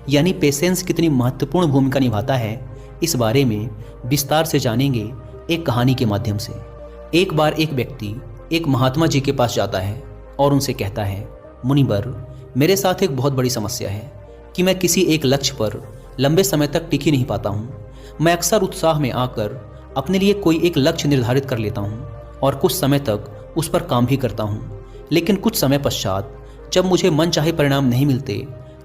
यानी पेशेंस कितनी महत्वपूर्ण भूमिका निभाता है, इस बारे में विस्तार से जानेंगे एक कहानी के माध्यम से। एक बार एक व्यक्ति एक महात्मा जी के पास जाता है और उनसे कहता है, मुनिवर, मेरे साथ एक बहुत बड़ी समस्या है कि मैं किसी एक लक्ष्य पर लंबे समय तक टिक ही नहीं पाता हूँ। मैं अक्सर उत्साह में आकर अपने लिए कोई एक लक्ष्य निर्धारित कर लेता हूँ और कुछ समय तक उस पर काम भी करता हूँ, लेकिन कुछ समय पश्चात जब मुझे मनचाहे परिणाम नहीं मिलते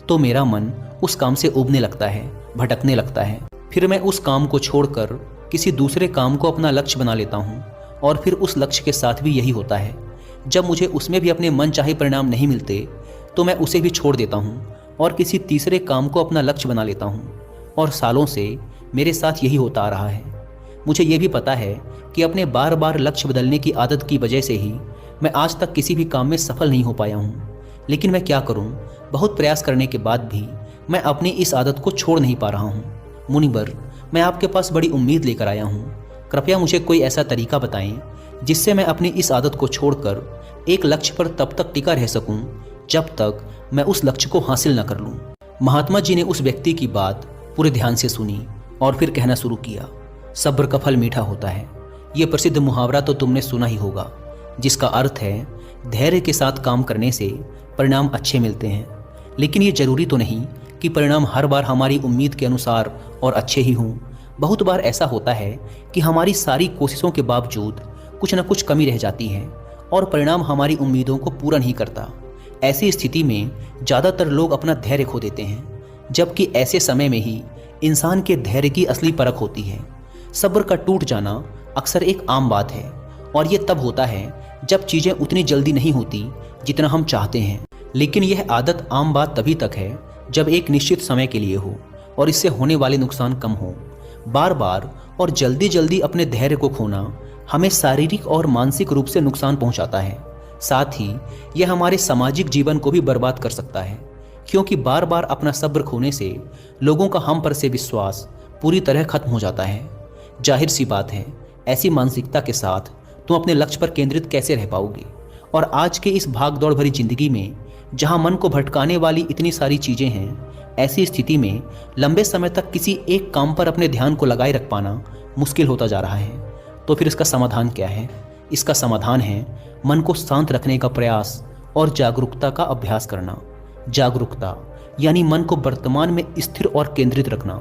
तो मेरा मन उस काम से ऊबने लगता है, भटकने लगता है। फिर मैं उस काम को छोड़कर किसी दूसरे काम को अपना लक्ष्य बना लेता हूँ और फिर उस लक्ष्य के साथ भी यही होता है। जब मुझे उसमें भी अपने मनचाहे परिणाम नहीं मिलते तो मैं उसे भी छोड़ देता हूँ और किसी तीसरे काम को अपना लक्ष्य बना लेता हूँ। और सालों से मेरे साथ यही होता आ रहा है। मुझे ये भी पता है कि अपने बार बार लक्ष्य बदलने की आदत की वजह से ही मैं आज तक किसी भी काम में सफल नहीं हो पाया हूँ। लेकिन मैं क्या करूं? बहुत प्रयास करने के बाद भी मैं अपनी इस आदत को छोड़ नहीं पा रहा हूं। मुनिवर, मैं आपके पास बड़ी उम्मीद लेकर आया हूं। कृपया मुझे कोई ऐसा तरीका बताएं जिससे मैं अपनी इस आदत को छोड़कर एक लक्ष्य पर तब तक टिका रह सकूं जब तक मैं उस लक्ष्य को हासिल न कर लूं। महात्मा जी ने उस व्यक्ति की बात पूरे ध्यान से सुनी और फिर कहना शुरू किया, सब्र का फल मीठा होता है। ये प्रसिद्ध मुहावरा तो तुमने सुना ही होगा, जिसका अर्थ है धैर्य के साथ काम करने से परिणाम अच्छे मिलते हैं। लेकिन ये जरूरी तो नहीं कि परिणाम हर बार हमारी उम्मीद के अनुसार और अच्छे ही हों। बहुत बार ऐसा होता है कि हमारी सारी कोशिशों के बावजूद कुछ न कुछ कमी रह जाती है और परिणाम हमारी उम्मीदों को पूरा नहीं करता। ऐसी स्थिति में ज़्यादातर लोग अपना धैर्य खो देते हैं, जबकि ऐसे समय में ही इंसान के धैर्य की असली परख होती है। सब्र का टूट जाना अक्सर एक आम बात है और ये तब होता है जब चीज़ें उतनी जल्दी नहीं होती जितना हम चाहते हैं। लेकिन यह आदत आम बात तभी तक है जब एक निश्चित समय के लिए हो और इससे होने वाले नुकसान कम हो। बार बार और जल्दी जल्दी अपने धैर्य को खोना हमें शारीरिक और मानसिक रूप से नुकसान पहुंचाता है। साथ ही यह हमारे सामाजिक जीवन को भी बर्बाद कर सकता है, क्योंकि बार बार अपना सब्र खोने से लोगों का हम पर से विश्वास पूरी तरह खत्म हो जाता है। जाहिर सी बात है, ऐसी मानसिकता के साथ तुम अपने लक्ष्य पर केंद्रित कैसे रह पाओगे? और आज के इस भाग दौड़ भरी जिंदगी में जहां मन को भटकाने वाली इतनी सारी चीजें हैं, ऐसी स्थिति में लंबे समय तक किसी एक काम पर अपने ध्यान को लगाए रख पाना मुश्किल होता जा रहा है। तो फिर इसका समाधान क्या है? इसका समाधान है मन को शांत रखने का प्रयास और जागरूकता का अभ्यास करना। जागरूकता यानी मन को वर्तमान में स्थिर और केंद्रित रखना।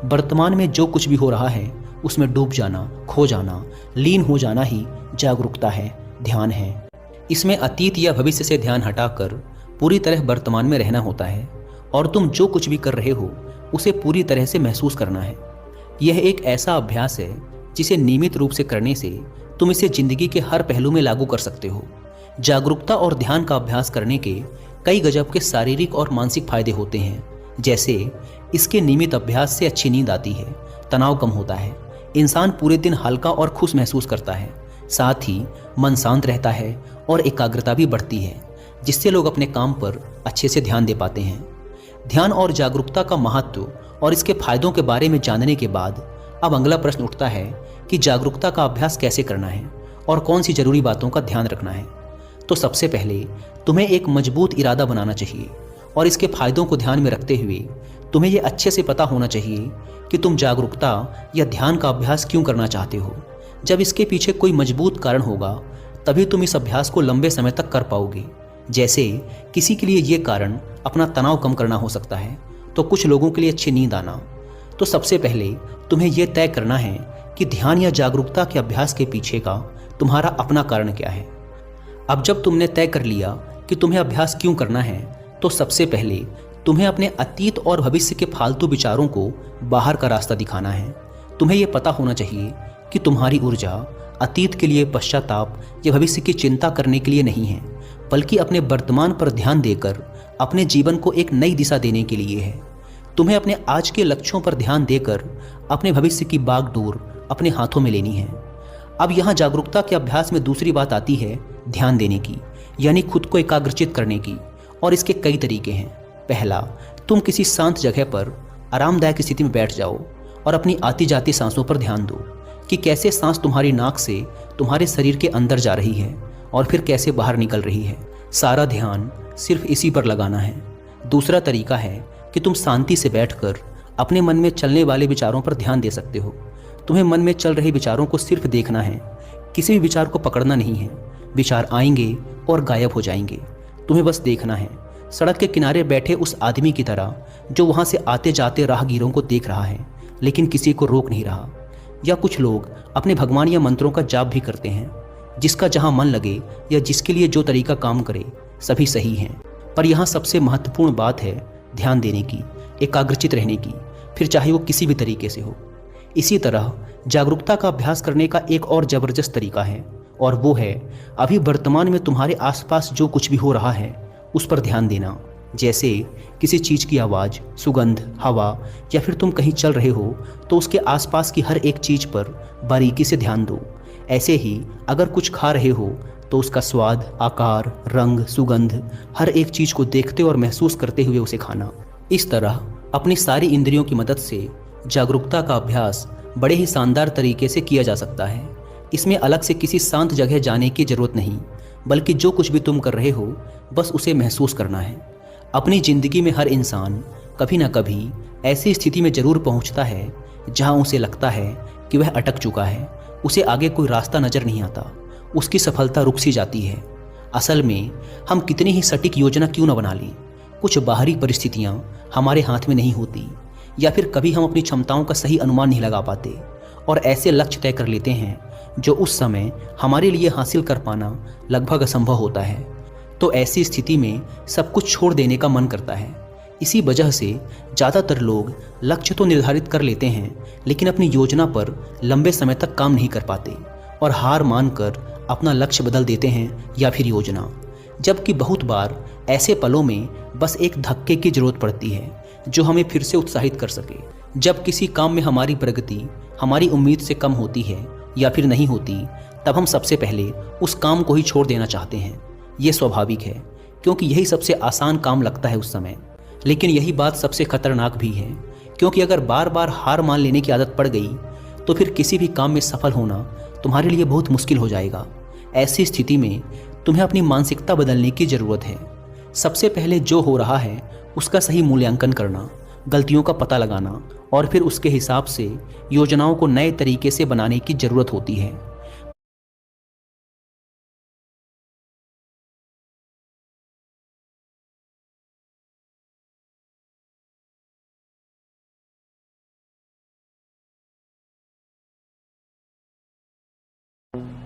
वर्तमान में जो कुछ भी हो रहा है उसमें डूब जाना, खो जाना, लीन हो जाना ही जागरूकता है, ध्यान है। इसमें अतीत या भविष्य से ध्यान हटाकर पूरी तरह वर्तमान में रहना होता है और तुम जो कुछ भी कर रहे हो उसे पूरी तरह से महसूस करना है। यह एक ऐसा अभ्यास है जिसे नियमित रूप से करने से तुम इसे जिंदगी के हर पहलू में लागू कर सकते हो। जागरूकता और ध्यान का अभ्यास करने के कई गजब के शारीरिक और मानसिक फायदे होते हैं। जैसे इसके नियमित अभ्यास से अच्छी नींद आती है, तनाव कम होता है, इंसान पूरे दिन हल्का और खुश महसूस करता है, साथ ही मन शांत रहता है और एकाग्रता भी बढ़ती है, जिससे लोग अपने काम पर अच्छे से ध्यान दे पाते हैं। ध्यान और जागरूकता का महत्व और इसके फायदों के बारे में जानने के बाद अब अगला प्रश्न उठता है कि जागरूकता का अभ्यास कैसे करना है और कौन सी जरूरी बातों का ध्यान रखना है। तो सबसे पहले तुम्हें एक मजबूत इरादा बनाना चाहिए और इसके फायदों को ध्यान में रखते हुए तुम्हें यह अच्छे से पता होना चाहिए कि तुम जागरूकता या ध्यान का अभ्यास क्यों करना चाहते हो। जब इसके पीछे कोई मजबूत कारण होगा तभी तुम इस अभ्यास को लंबे समय तक कर पाओगे। जैसे किसी के लिए ये कारण अपना तनाव कम करना हो सकता है, तो कुछ लोगों के लिए अच्छी नींद आना। तो सबसे पहले तुम्हें यह तय करना है कि ध्यान या जागरूकता के अभ्यास के पीछे का तुम्हारा अपना कारण क्या है। अब जब तुमने तय कर लिया कि तुम्हें अभ्यास क्यों करना है, तो सबसे पहले तुम्हें अपने अतीत और भविष्य के फालतू विचारों को बाहर का रास्ता दिखाना है। तुम्हें यह पता होना चाहिए कि तुम्हारी ऊर्जा अतीत के लिए पश्चाताप या भविष्य की चिंता करने के लिए नहीं है, बल्कि अपने वर्तमान पर ध्यान देकर अपने जीवन को एक नई दिशा देने के लिए है। तुम्हें अपने आज के लक्ष्यों पर ध्यान देकर अपने भविष्य की बागडोर अपने हाथों में लेनी है। अब यहाँ जागरूकता के अभ्यास में दूसरी बात आती है ध्यान देने की, यानी खुद को एकाग्रचित करने की। और इसके कई तरीके हैं। पहला, तुम किसी शांत जगह पर आरामदायक स्थिति में बैठ जाओ और अपनी आती जाती सांसों पर ध्यान दो कि कैसे सांस तुम्हारी नाक से तुम्हारे शरीर के अंदर जा रही है और फिर कैसे बाहर निकल रही है। सारा ध्यान सिर्फ इसी पर लगाना है। दूसरा तरीका है कि तुम शांति से बैठकर अपने मन में चलने वाले विचारों पर ध्यान दे सकते हो। तुम्हें मन में चल रहे विचारों को सिर्फ देखना है, किसी भी विचार को पकड़ना नहीं है। विचार आएंगे और गायब हो जाएंगे, तुम्हें बस देखना है। सड़क के किनारे बैठे उस आदमी की तरह जो वहाँ से आते जाते राहगीरों को देख रहा है लेकिन किसी को रोक नहीं रहा। या कुछ लोग अपने भगवान या मंत्रों का जाप भी करते हैं। जिसका जहाँ मन लगे या जिसके लिए जो तरीका काम करे सभी सही हैं, पर यहाँ सबसे महत्वपूर्ण बात है ध्यान देने की, एकाग्रचित रहने की, फिर चाहे वो किसी भी तरीके से हो। इसी तरह जागरूकता का अभ्यास करने का एक और ज़बरदस्त तरीका है, और वो है अभी वर्तमान में तुम्हारे आसपास जो कुछ भी हो रहा है उस पर ध्यान देना। जैसे किसी चीज़ की आवाज़, सुगंध, हवा, या फिर तुम कहीं चल रहे हो तो उसके आसपास की हर एक चीज़ पर बारीकी से ध्यान दो। ऐसे ही अगर कुछ खा रहे हो तो उसका स्वाद, आकार, रंग, सुगंध, हर एक चीज़ को देखते और महसूस करते हुए उसे खाना। इस तरह अपनी सारी इंद्रियों की मदद से जागरूकता का अभ्यास बड़े ही शानदार तरीके से किया जा सकता है। इसमें अलग से किसी शांत जगह जाने की ज़रूरत नहीं, बल्कि जो कुछ भी तुम कर रहे हो बस उसे महसूस करना है। अपनी ज़िंदगी में हर इंसान कभी ना कभी ऐसी स्थिति में ज़रूर पहुंचता है जहां उसे लगता है कि वह अटक चुका है, उसे आगे कोई रास्ता नज़र नहीं आता, उसकी सफलता रुक सी जाती है। असल में हम कितनी ही सटीक योजना क्यों न बना लें, कुछ बाहरी परिस्थितियां हमारे हाथ में नहीं होती, या फिर कभी हम अपनी क्षमताओं का सही अनुमान नहीं लगा पाते और ऐसे लक्ष्य तय कर लेते हैं जो उस समय हमारे लिए हासिल कर पाना लगभग असंभव होता है। तो ऐसी स्थिति में सब कुछ छोड़ देने का मन करता है। इसी वजह से ज़्यादातर लोग लक्ष्य तो निर्धारित कर लेते हैं लेकिन अपनी योजना पर लंबे समय तक काम नहीं कर पाते और हार मानकर अपना लक्ष्य बदल देते हैं या फिर योजना। जबकि बहुत बार ऐसे पलों में बस एक धक्के की ज़रूरत पड़ती है जो हमें फिर से उत्साहित कर सके। जब किसी काम में हमारी प्रगति हमारी उम्मीद से कम होती है या फिर नहीं होती, तब हम सबसे पहले उस काम को ही छोड़ देना चाहते हैं। ये स्वाभाविक है क्योंकि यही सबसे आसान काम लगता है उस समय। लेकिन यही बात सबसे खतरनाक भी है, क्योंकि अगर बार बार हार मान लेने की आदत पड़ गई तो फिर किसी भी काम में सफल होना तुम्हारे लिए बहुत मुश्किल हो जाएगा। ऐसी स्थिति में तुम्हें अपनी मानसिकता बदलने की ज़रूरत है। सबसे पहले जो हो रहा है उसका सही मूल्यांकन करना, गलतियों का पता लगाना और फिर उसके हिसाब से योजनाओं को नए तरीके से बनाने की ज़रूरत होती है।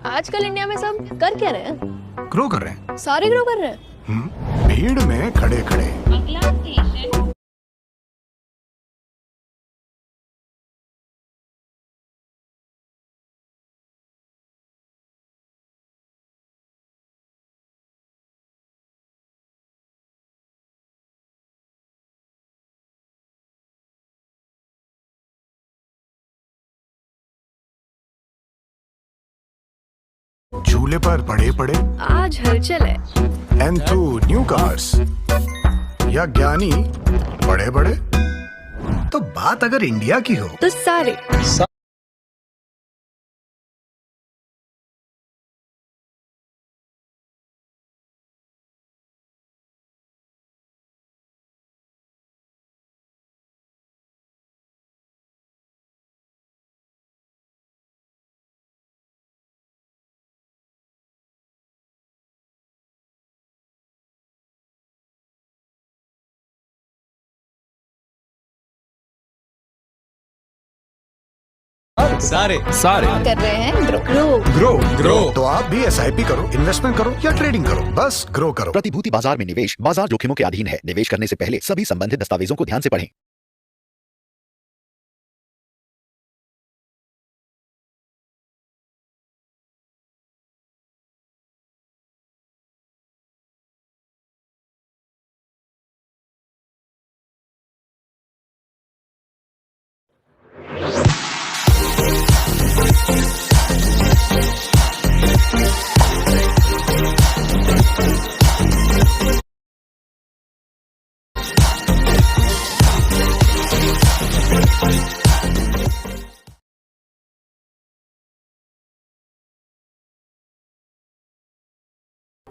आजकल इंडिया में सब कर क्या रहे हैं? ग्रो कर रहे हैं। सारे ग्रो कर रहे हैं। भीड़ में खड़े खड़े। अगला स्टेशन झूले पर पड़े पड़े। आज हलचल है। एंथू न्यू कार्स या ज्ञानी बड़े बड़े। तो बात अगर इंडिया की हो तो सारे सारे कर रहे हैं ग्रो। Grow grow. तो आप भी SIP करो, इन्वेस्टमेंट करो या ट्रेडिंग करो, बस ग्रो करो। प्रतिभूति बाजार में निवेश बाजार जोखिमों के अधीन है। निवेश करने से पहले सभी संबंधित दस्तावेजों को ध्यान से पढ़ें।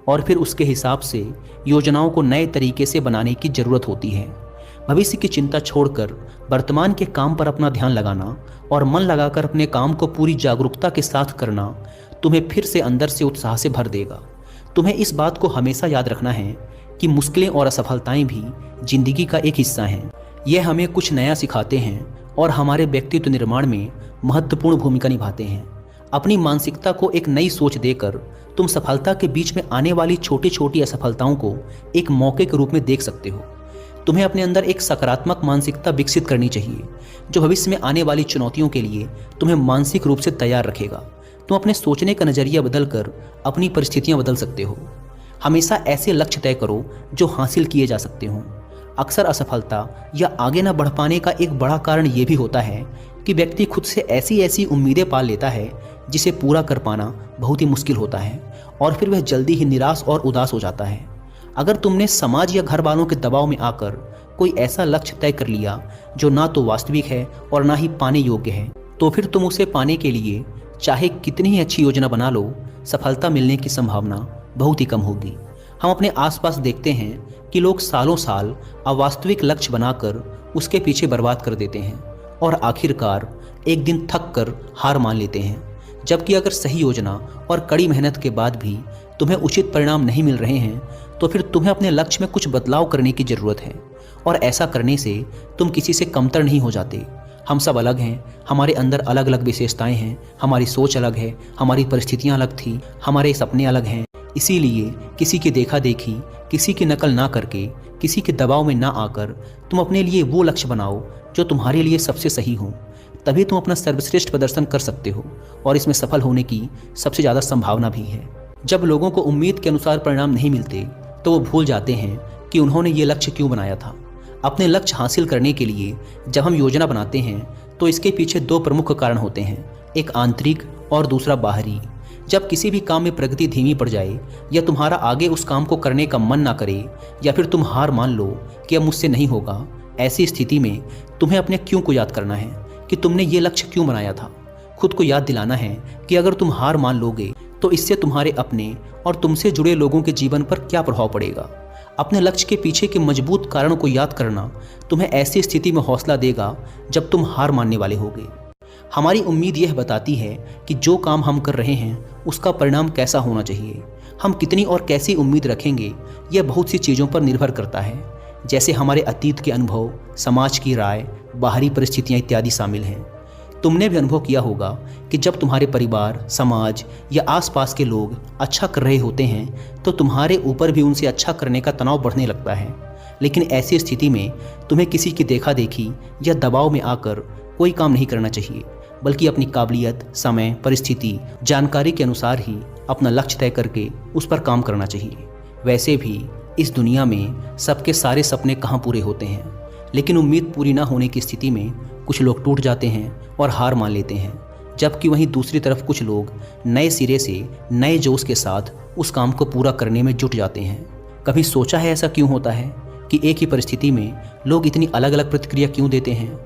और फिर उसके हिसाब से योजनाओं को नए तरीके से बनाने की ज़रूरत होती है। भविष्य की चिंता छोड़कर वर्तमान के काम पर अपना ध्यान लगाना और मन लगाकर अपने काम को पूरी जागरूकता के साथ करना तुम्हें फिर से अंदर से उत्साह से भर देगा। तुम्हें इस बात को हमेशा याद रखना है कि मुश्किलें और असफलताएं भी जिंदगी का एक हिस्सा हैं। यह हमें कुछ नया सिखाते हैं और हमारे व्यक्तित्व निर्माण में महत्वपूर्ण भूमिका निभाते हैं। अपनी मानसिकता को एक नई सोच देकर तुम सफलता के बीच में आने वाली छोटी छोटी असफलताओं को एक मौके के रूप में देख सकते हो। तुम्हें अपने अंदर एक सकारात्मक मानसिकता विकसित करनी चाहिए जो भविष्य में आने वाली चुनौतियों के लिए तुम्हें मानसिक रूप से तैयार रखेगा। तुम अपने सोचने का नज़रिया बदलकर अपनी परिस्थितियां बदल सकते हो। हमेशा ऐसे लक्ष्य तय करो जो हासिल किए जा सकते हों। अक्सर असफलता या आगे न बढ़ पाने का एक बड़ा कारण ये भी होता है कि व्यक्ति खुद से ऐसी ऐसी उम्मीदें पाल लेता है जिसे पूरा कर पाना बहुत ही मुश्किल होता है और फिर वह जल्दी ही निराश और उदास हो जाता है। अगर तुमने समाज या घर वालों के दबाव में आकर कोई ऐसा लक्ष्य तय कर लिया जो ना तो वास्तविक है और ना ही पाने योग्य है, तो फिर तुम उसे पाने के लिए चाहे कितनी ही अच्छी योजना बना लो, सफलता मिलने की संभावना बहुत ही कम होगी। हम अपने आसपास देखते हैं कि लोग सालों साल अवास्तविक लक्ष्य बनाकर उसके पीछे बर्बाद कर देते हैं और आखिरकार एक दिन थक कर हार मान लेते हैं। जबकि अगर सही योजना और कड़ी मेहनत के बाद भी तुम्हें उचित परिणाम नहीं मिल रहे हैं, तो फिर तुम्हें अपने लक्ष्य में कुछ बदलाव करने की ज़रूरत है और ऐसा करने से तुम किसी से कमतर नहीं हो जाते। हम सब अलग हैं, हमारे अंदर अलग अलग विशेषताएं हैं, हमारी सोच अलग है, हमारी परिस्थितियां अलग थी, हमारे सपने अलग हैं। इसीलिए किसी की देखा देखी, किसी की नकल ना करके, किसी के दबाव में ना आकर तुम अपने लिए वो लक्ष्य बनाओ जो तुम्हारे लिए सबसे सही हो। तभी तुम अपना सर्वश्रेष्ठ प्रदर्शन कर सकते हो और इसमें सफल होने की सबसे ज़्यादा संभावना भी है। जब लोगों को उम्मीद के अनुसार परिणाम नहीं मिलते तो वो भूल जाते हैं कि उन्होंने ये लक्ष्य क्यों बनाया था। अपने लक्ष्य हासिल करने के लिए जब हम योजना बनाते हैं तो इसके पीछे दो प्रमुख कारण होते हैं, एक आंतरिक और दूसरा बाहरी। जब किसी भी काम में प्रगति धीमी पड़ जाए या तुम्हारा आगे उस काम को करने का मन ना करे या फिर तुम हार मान लो कि अब मुझसे नहीं होगा, ऐसी स्थिति में तुम्हें अपने क्यों को याद करना है कि तुमने ये लक्ष्य क्यों बनाया था। खुद को याद दिलाना है कि अगर तुम हार मान लोगे तो इससे तुम्हारे अपने और तुमसे जुड़े लोगों के जीवन पर क्या प्रभाव पड़ेगा। अपने लक्ष्य के पीछे के मजबूत कारणों को याद करना तुम्हें ऐसी स्थिति में हौसला देगा जब तुम हार मानने वाले होगे। हमारी उम्मीद यह बताती है कि जो काम हम कर रहे हैं उसका परिणाम कैसा होना चाहिए। हम कितनी और कैसी उम्मीद रखेंगे यह बहुत सी चीज़ों पर निर्भर करता है, जैसे हमारे अतीत के अनुभव, समाज की राय, बाहरी परिस्थितियाँ इत्यादि शामिल हैं। तुमने भी अनुभव किया होगा कि जब तुम्हारे परिवार, समाज या आसपास के लोग अच्छा कर रहे होते हैं तो तुम्हारे ऊपर भी उनसे अच्छा करने का तनाव बढ़ने लगता है। लेकिन ऐसी स्थिति में तुम्हें किसी की देखा देखी या दबाव में आकर कोई काम नहीं करना चाहिए, बल्कि अपनी काबिलियत, समय, परिस्थिति, जानकारी के अनुसार ही अपना लक्ष्य तय करके उस पर काम करना चाहिए। वैसे भी इस दुनिया में सबके सारे सपने कहाँ पूरे होते हैं, लेकिन उम्मीद पूरी ना होने की स्थिति में कुछ लोग टूट जाते हैं और हार मान लेते हैं, जबकि वहीं दूसरी तरफ कुछ लोग नए सिरे से नए जोश के साथ उस काम को पूरा करने में जुट जाते हैं। कभी सोचा है ऐसा क्यों होता है कि एक ही परिस्थिति में लोग इतनी अलग अलग प्रतिक्रिया क्यों देते हैं?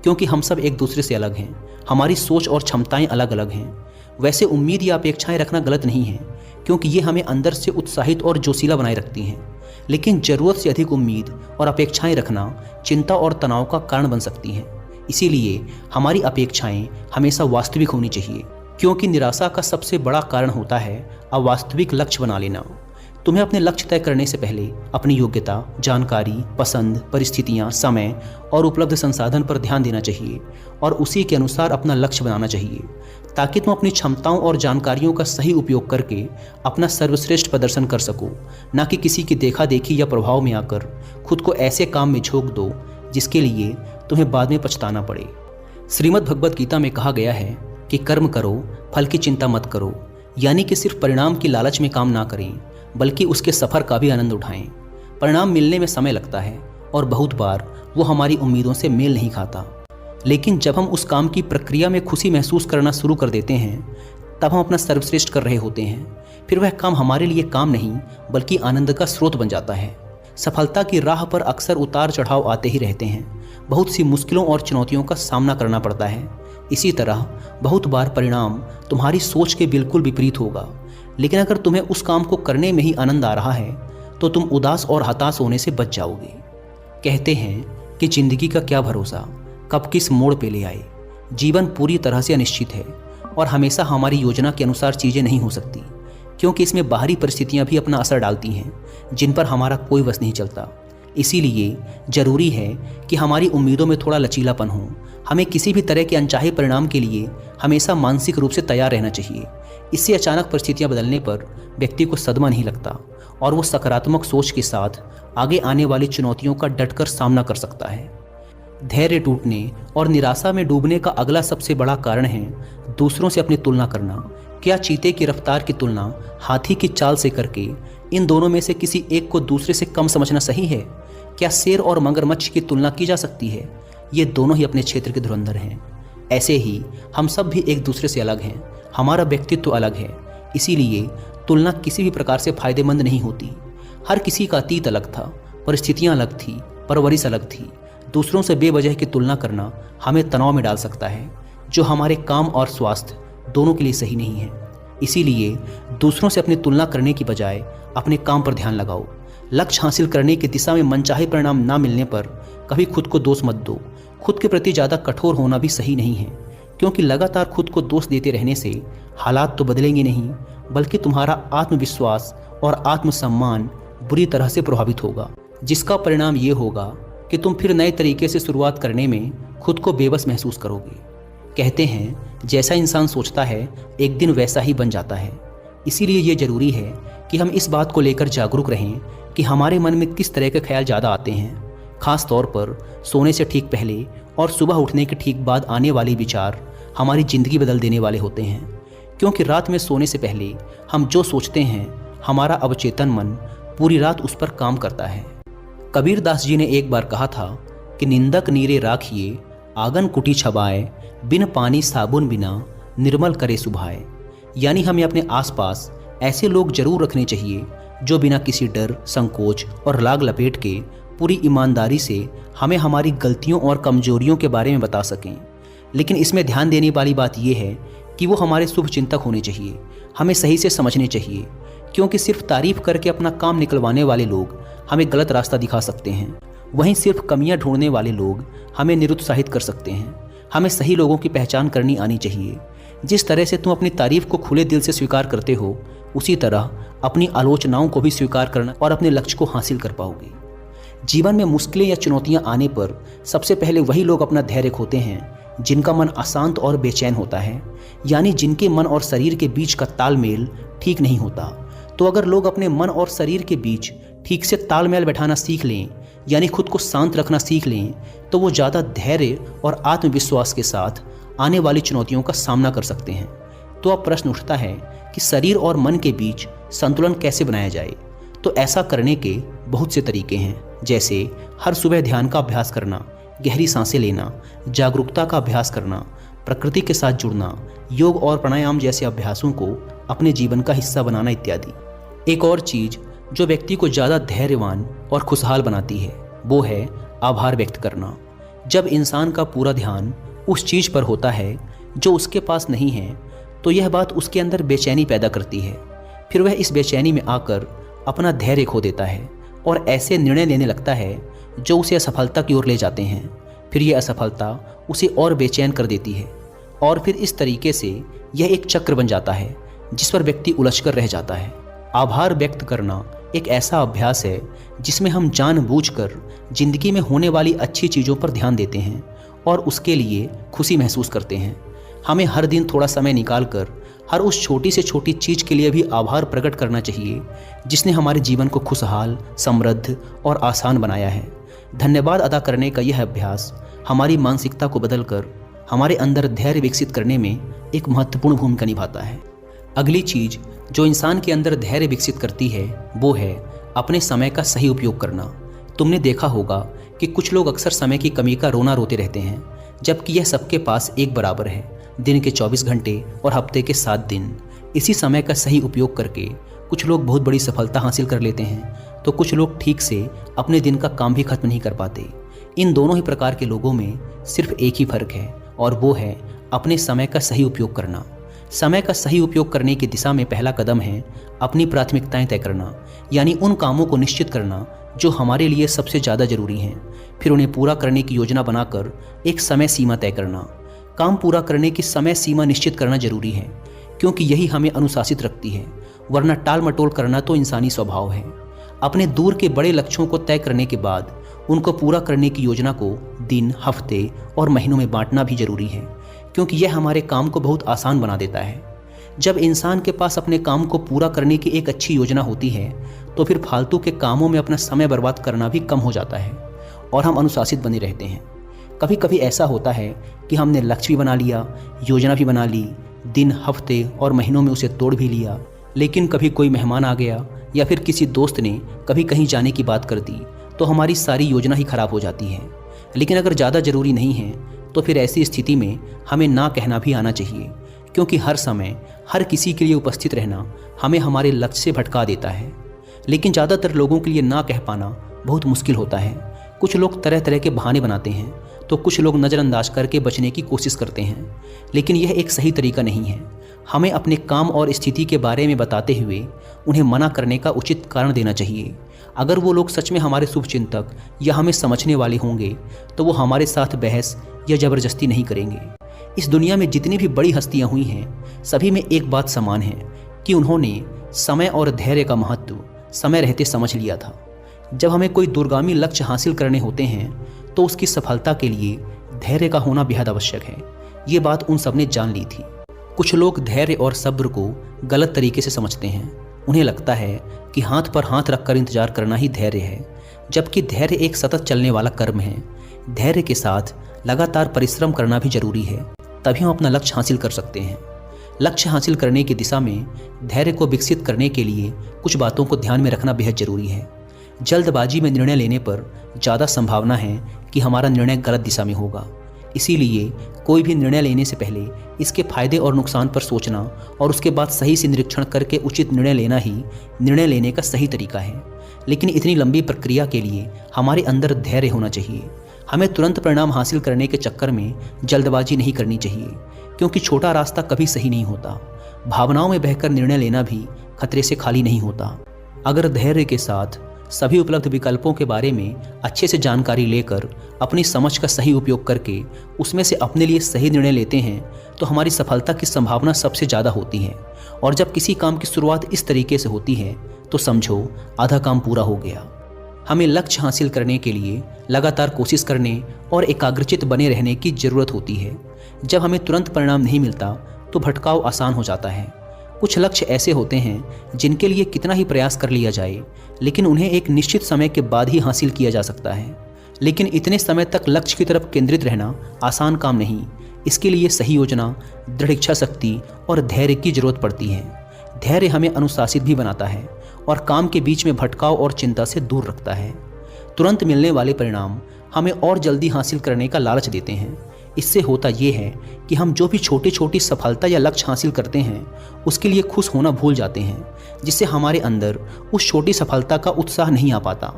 क्योंकि हम सब एक दूसरे से अलग हैं, हमारी सोच और क्षमताएं अलग अलग हैं। वैसे उम्मीद या अपेक्षाएं रखना गलत नहीं है, क्योंकि ये हमें अंदर से उत्साहित और जोशीला बनाए रखती हैं। लेकिन ज़रूरत से अधिक उम्मीद और अपेक्षाएं रखना चिंता और तनाव का कारण बन सकती हैं। इसीलिए हमारी अपेक्षाएं हमेशा वास्तविक होनी चाहिए, क्योंकि निराशा का सबसे बड़ा कारण होता है अवास्तविक लक्ष्य बना लेना। तुम्हें अपने लक्ष्य तय करने से पहले अपनी योग्यता, जानकारी, पसंद, परिस्थितियां, समय और उपलब्ध संसाधन पर ध्यान देना चाहिए और उसी के अनुसार अपना लक्ष्य बनाना चाहिए, ताकि तुम अपनी क्षमताओं और जानकारियों का सही उपयोग करके अपना सर्वश्रेष्ठ प्रदर्शन कर सको, न कि किसी की देखा देखी या प्रभाव में आकर खुद को ऐसे काम में झोंक दो जिसके लिए तुम्हें बाद में पछताना पड़े। श्रीमद् भगवत गीता में कहा गया है कि कर्म करो, फल की चिंता मत करो, यानी कि सिर्फ परिणाम की लालच में काम ना करें, बल्कि उसके सफ़र का भी आनंद उठाएं। परिणाम मिलने में समय लगता है और बहुत बार वो हमारी उम्मीदों से मेल नहीं खाता, लेकिन जब हम उस काम की प्रक्रिया में खुशी महसूस करना शुरू कर देते हैं तब हम अपना सर्वश्रेष्ठ कर रहे होते हैं। फिर वह काम हमारे लिए काम नहीं बल्कि आनंद का स्रोत बन जाता है। सफलता की राह पर अक्सर उतार चढ़ाव आते ही रहते हैं, बहुत सी मुश्किलों और चुनौतियों का सामना करना पड़ता है। इसी तरह बहुत बार परिणाम तुम्हारी सोच के बिल्कुल विपरीत होगा, लेकिन अगर तुम्हें उस काम को करने में ही आनंद आ रहा है तो तुम उदास और हताश होने से बच जाओगे। कहते हैं कि जिंदगी का क्या भरोसा कब किस मोड़ पे ले आए। जीवन पूरी तरह से अनिश्चित है और हमेशा हमारी योजना के अनुसार चीज़ें नहीं हो सकती, क्योंकि इसमें बाहरी परिस्थितियां भी अपना असर डालती हैं जिन पर हमारा कोई वश नहीं चलता। इसीलिए ज़रूरी है कि हमारी उम्मीदों में थोड़ा लचीलापन हो। हमें किसी भी तरह के अनचाहे परिणाम के लिए हमेशा मानसिक रूप से तैयार रहना चाहिए। इससे अचानक परिस्थितियां बदलने पर व्यक्ति को सदमा नहीं लगता और वो सकारात्मक सोच के साथ आगे आने वाली चुनौतियों का डटकर सामना कर सकता है। धैर्य टूटने और निराशा में डूबने का अगला सबसे बड़ा कारण है दूसरों से अपनी तुलना करना। क्या चीते की रफ्तार की तुलना हाथी की चाल से करके इन दोनों में से किसी एक को दूसरे से कम समझना सही है? क्या शेर और मगरमच्छ की तुलना की जा सकती है? ये दोनों ही अपने क्षेत्र के धुरंधर हैं। ऐसे ही हम सब भी एक दूसरे से अलग हैं, हमारा व्यक्तित्व अलग है। इसीलिए तुलना किसी भी प्रकार से फायदेमंद नहीं होती। हर किसी का अतीत अलग था, परिस्थितियां अलग थी, परवरिश अलग थी। दूसरों से बेवजह की तुलना करना हमें तनाव में डाल सकता है, जो हमारे काम और स्वास्थ्य दोनों के लिए सही नहीं है। इसीलिए दूसरों से अपनी तुलना करने की बजाय अपने काम पर ध्यान लगाओ। लक्ष्य हासिल करने की दिशा में मनचाहे परिणाम ना मिलने पर कभी खुद को दोष मत दो। खुद के प्रति ज़्यादा कठोर होना भी सही नहीं है, क्योंकि लगातार खुद को दोष देते रहने से हालात तो बदलेंगे नहीं, बल्कि तुम्हारा आत्मविश्वास और आत्मसम्मान बुरी तरह से प्रभावित होगा, जिसका परिणाम ये होगा कि तुम फिर नए तरीके से शुरुआत करने में खुद को बेबस महसूस करोगे। कहते हैं जैसा इंसान सोचता है एक दिन वैसा ही बन जाता है। इसीलिए ये ज़रूरी है कि हम इस बात को लेकर जागरूक रहें कि हमारे मन में किस तरह के ख्याल ज़्यादा आते हैं। खास तौर पर सोने से ठीक पहले और सुबह उठने के ठीक बाद आने वाले विचार हमारी ज़िंदगी बदल देने वाले होते हैं, क्योंकि रात में सोने से पहले हम जो सोचते हैं हमारा अवचेतन मन पूरी रात उस पर काम करता है। कबीर दास जी ने एक बार कहा था कि निंदक नीरे राखिए, आंगन कुटी छबाए, बिन पानी साबुन बिना निर्मल करे सुभाए। यानी हमें अपने आसपास ऐसे लोग जरूर रखने चाहिए जो बिना किसी डर, संकोच और लाग लपेट के पूरी ईमानदारी से हमें हमारी गलतियों और कमजोरियों के बारे में बता सकें। लेकिन इसमें ध्यान देने वाली बात यह है कि वो हमारे शुभ चिंतक होने चाहिए, हमें सही से समझने चाहिए, क्योंकि सिर्फ तारीफ करके अपना काम निकलवाने वाले लोग हमें गलत रास्ता दिखा सकते हैं। वहीं सिर्फ कमियां ढूंढने वाले लोग हमें निरुत्साहित कर सकते हैं। हमें सही लोगों की पहचान करनी आनी चाहिए। जिस तरह से तुम अपनी तारीफ को खुले दिल से स्वीकार करते हो, उसी तरह अपनी आलोचनाओं को भी स्वीकार करना और अपने लक्ष्य को हासिल कर पाओगे। जीवन में मुश्किलें या चुनौतियां आने पर सबसे पहले वही लोग अपना धैर्य खोते हैं जिनका मन अशांत और बेचैन होता है, यानी जिनके मन और शरीर के बीच का तालमेल ठीक नहीं होता। तो अगर लोग अपने मन और शरीर के बीच ठीक से तालमेल बैठाना सीख लें, यानी खुद को शांत रखना सीख लें, तो वो ज़्यादा धैर्य और आत्मविश्वास के साथ आने वाली चुनौतियों का सामना कर सकते हैं। तो अब प्रश्न उठता है कि शरीर और मन के बीच संतुलन कैसे बनाया जाए। तो ऐसा करने के बहुत से तरीके हैं, जैसे हर सुबह ध्यान का अभ्यास करना, गहरी सांसें लेना, जागरूकता का अभ्यास करना, प्रकृति के साथ जुड़ना, योग और प्राणायाम जैसे अभ्यासों को अपने जीवन का हिस्सा बनाना इत्यादि। एक और चीज़ जो व्यक्ति को ज़्यादा धैर्यवान और खुशहाल बनाती है वो है आभार व्यक्त करना। जब इंसान का पूरा ध्यान उस चीज़ पर होता है जो उसके पास नहीं है, तो यह बात उसके अंदर बेचैनी पैदा करती है। फिर वह इस बेचैनी में आकर अपना धैर्य खो देता है और ऐसे निर्णय लेने लगता है जो उसे असफलता की ओर ले जाते हैं। फिर यह असफलता उसे और बेचैन कर देती है और फिर इस तरीके से यह एक चक्र बन जाता है जिस पर व्यक्ति उलझकर रह जाता है। आभार व्यक्त करना एक ऐसा अभ्यास है जिसमें हम जानबूझकर जिंदगी में होने वाली अच्छी चीज़ों पर ध्यान देते हैं और उसके लिए खुशी महसूस करते हैं। हमें हर दिन थोड़ा समय निकालकर हर उस छोटी से छोटी चीज़ के लिए भी आभार प्रकट करना चाहिए जिसने हमारे जीवन को खुशहाल, समृद्ध और आसान बनाया है। धन्यवाद अदा करने का यह अभ्यास हमारी मानसिकता को बदलकर हमारे अंदर धैर्य विकसित करने में एक महत्वपूर्ण भूमिका निभाता है। अगली चीज़ जो इंसान के अंदर धैर्य विकसित करती है वो है अपने समय का सही उपयोग करना। तुमने देखा होगा कि कुछ लोग अक्सर समय की कमी का रोना रोते रहते हैं, जबकि यह सबके पास एक बराबर है। दिन के 24 घंटे और हफ्ते के 7 दिन। इसी समय का सही उपयोग करके कुछ लोग बहुत बड़ी सफलता हासिल कर लेते हैं, तो कुछ लोग ठीक से अपने दिन का काम भी खत्म नहीं कर पाते। इन दोनों ही प्रकार के लोगों में सिर्फ एक ही फर्क है और वो है अपने समय का सही उपयोग करना। समय का सही उपयोग करने की दिशा में पहला कदम है अपनी प्राथमिकताएं तय करना, यानी उन कामों को निश्चित करना जो हमारे लिए सबसे ज़्यादा ज़रूरी हैं। फिर उन्हें पूरा करने की योजना बनाकर एक समय सीमा तय करना। काम पूरा करने की समय सीमा निश्चित करना जरूरी है, क्योंकि यही हमें अनुशासित रखती है, वरना टाल मटोल करना तो इंसानी स्वभाव है। अपने दूर के बड़े लक्ष्यों को तय करने के बाद उनको पूरा करने की योजना को दिन, हफ्ते और महीनों में बांटना भी जरूरी है, क्योंकि यह हमारे काम को बहुत आसान बना देता है। जब इंसान के पास अपने काम को पूरा करने की एक अच्छी योजना होती है तो फिर फालतू के कामों में अपना समय बर्बाद करना भी कम हो जाता है और हम अनुशासित बने रहते हैं। कभी कभी ऐसा होता है कि हमने लक्ष्य भी बना लिया, योजना भी बना ली, दिन, हफ्ते और महीनों में उसे तोड़ भी लिया, लेकिन कभी कोई मेहमान आ गया या फिर किसी दोस्त ने कभी कहीं जाने की बात कर दी तो हमारी सारी योजना ही खराब हो जाती है। लेकिन अगर ज़्यादा ज़रूरी नहीं है तो फिर ऐसी स्थिति में हमें ना कहना भी आना चाहिए, क्योंकि हर समय हर किसी के लिए उपस्थित रहना हमें हमारे लक्ष्य से भटका देता है। लेकिन ज़्यादातर लोगों के लिए ना कह पाना बहुत मुश्किल होता है। कुछ लोग तरह तरह के बहाने बनाते हैं तो कुछ लोग नज़रअंदाज करके बचने की कोशिश करते हैं, लेकिन यह एक सही तरीका नहीं है। हमें अपने काम और स्थिति के बारे में बताते हुए उन्हें मना करने का उचित कारण देना चाहिए। अगर वो लोग सच में हमारे शुभचिंतक या हमें समझने वाले होंगे तो वो हमारे साथ बहस या ज़बरदस्ती नहीं करेंगे। इस दुनिया में जितनी भी बड़ी हस्तियाँ हुई हैं, सभी में एक बात समान है कि उन्होंने समय और धैर्य का महत्व समय रहते समझ लिया था। जब हमें कोई दूरगामी लक्ष्य हासिल करने होते हैं तो उसकी सफलता के लिए धैर्य का होना बेहद आवश्यक है। ये बात उन सब ने जान ली थी। कुछ लोग धैर्य और सब्र को गलत तरीके से समझते हैं। उन्हें लगता है कि हाथ पर हाथ रखकर इंतजार करना ही धैर्य है, जबकि धैर्य एक सतत चलने वाला कर्म है। धैर्य के साथ लगातार परिश्रम करना भी जरूरी है, तभी हम अपना लक्ष्य हासिल कर सकते हैं। लक्ष्य हासिल करने की दिशा में धैर्य को विकसित करने के लिए कुछ बातों को ध्यान में रखना बेहद जरूरी है। जल्दबाजी में निर्णय लेने पर ज़्यादा संभावना है कि हमारा निर्णय गलत दिशा में होगा। इसीलिए कोई भी निर्णय लेने से पहले इसके फायदे और नुकसान पर सोचना और उसके बाद सही से निरीक्षण करके उचित निर्णय लेना ही निर्णय लेने का सही तरीका है। लेकिन इतनी लंबी प्रक्रिया के लिए हमारे अंदर धैर्य होना चाहिए। हमें तुरंत परिणाम हासिल करने के चक्कर में जल्दबाजी नहीं करनी चाहिए, क्योंकि छोटा रास्ता कभी सही नहीं होता। भावनाओं में बहकर निर्णय लेना भी खतरे से खाली नहीं होता। अगर धैर्य के साथ सभी उपलब्ध विकल्पों के बारे में अच्छे से जानकारी लेकर अपनी समझ का सही उपयोग करके उसमें से अपने लिए सही निर्णय लेते हैं तो हमारी सफलता की संभावना सबसे ज़्यादा होती है। और जब किसी काम की शुरुआत इस तरीके से होती है तो समझो आधा काम पूरा हो गया। हमें लक्ष्य हासिल करने के लिए लगातार कोशिश करने और एकाग्रचित बने रहने की ज़रूरत होती है। जब हमें तुरंत परिणाम नहीं मिलता तो भटकाव आसान हो जाता है। कुछ लक्ष्य ऐसे होते हैं जिनके लिए कितना ही प्रयास कर लिया जाए, लेकिन उन्हें एक निश्चित समय के बाद ही हासिल किया जा सकता है। लेकिन इतने समय तक लक्ष्य की तरफ केंद्रित रहना आसान काम नहीं। इसके लिए सही योजना, दृढ़ इच्छा शक्ति और धैर्य की जरूरत पड़ती है। धैर्य हमें अनुशासित भी बनाता है और काम के बीच में भटकाव और चिंता से दूर रखता है। तुरंत मिलने वाले परिणाम हमें और जल्दी हासिल करने का लालच देते हैं। इससे होता ये है कि हम जो भी छोटी छोटी सफलता या लक्ष्य हासिल करते हैं उसके लिए खुश होना भूल जाते हैं, जिससे हमारे अंदर उस छोटी सफलता का उत्साह नहीं आ पाता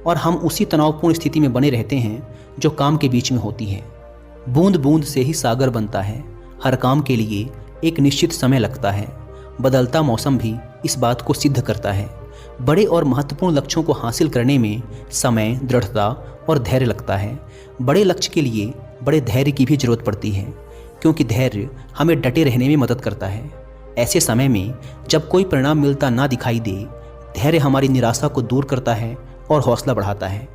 और हम उसी तनावपूर्ण स्थिति में बने रहते हैं जो काम के बीच में होती है। बूंद बूंद से ही सागर बनता है। हर काम के लिए एक निश्चित समय लगता है। बदलता मौसम भी इस बात को सिद्ध करता है। बड़े और महत्वपूर्ण लक्ष्यों को हासिल करने में समय, दृढ़ता और धैर्य लगता है। बड़े लक्ष्य के लिए बड़े धैर्य की भी जरूरत पड़ती है, क्योंकि धैर्य हमें डटे रहने में मदद करता है। ऐसे समय में जब कोई परिणाम मिलता ना दिखाई दे, धैर्य हमारी निराशा को दूर करता है और हौसला बढ़ाता है,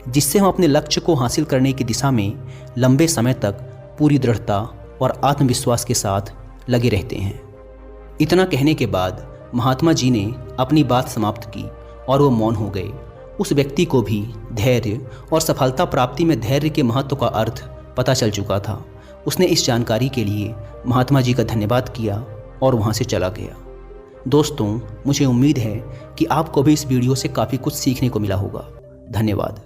जिससे हम अपने लक्ष्य को हासिल करने की दिशा में लंबे समय तक पूरी दृढ़ता और आत्मविश्वास के साथ लगे रहते हैं। इतना कहने के बाद महात्मा जी ने अपनी बात समाप्त की और वो मौन हो गए। उस व्यक्ति को भी धैर्य और सफलता प्राप्ति में धैर्य के महत्व का अर्थ पता चल चुका था। उसने इस जानकारी के लिए महात्मा जी का धन्यवाद किया और वहाँ से चला गया। दोस्तों, मुझे उम्मीद है कि आपको भी इस वीडियो से काफ़ी कुछ सीखने को मिला होगा। धन्यवाद।